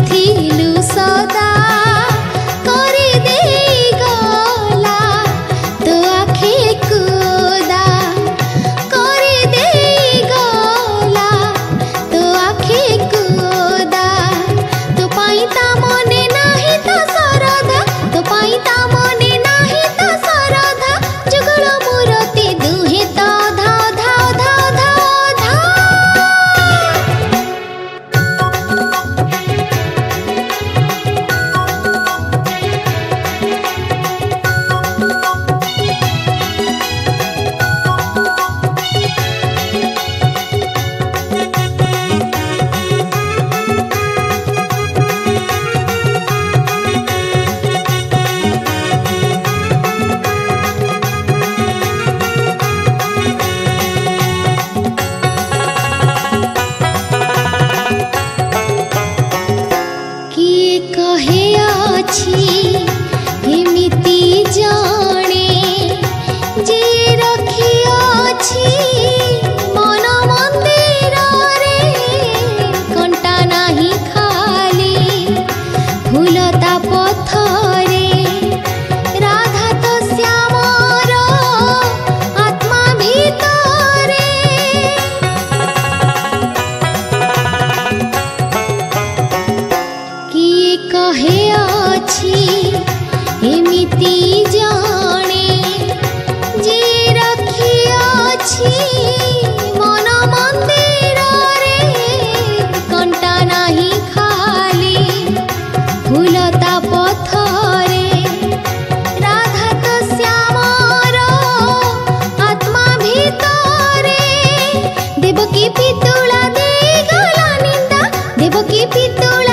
थिलु सदा करी देई गला तो आखे कुदा करी देई गला तो आखे कुदा तो पाइता मने नाही तो सरधा तो पाइता मने नाही तो सरधा जुगल मूरति दुहे तो धाव धाव धाव धाव धाव किए कहे अछि एमिति जाने जे रखी अछि मन मंदिर रे कंटा नाही खाली फूलता पथरे राधा तो श्यामर आत्मा भीतरे किए कहे अछि एमिति जाने जे रखी अछि मन मंदिर रे कंटा नाही खाली फूलता पथरे राधा तो श्यामर आत्मा भीतरे देवकी पितुला देई गला निंदा देवकी पितुला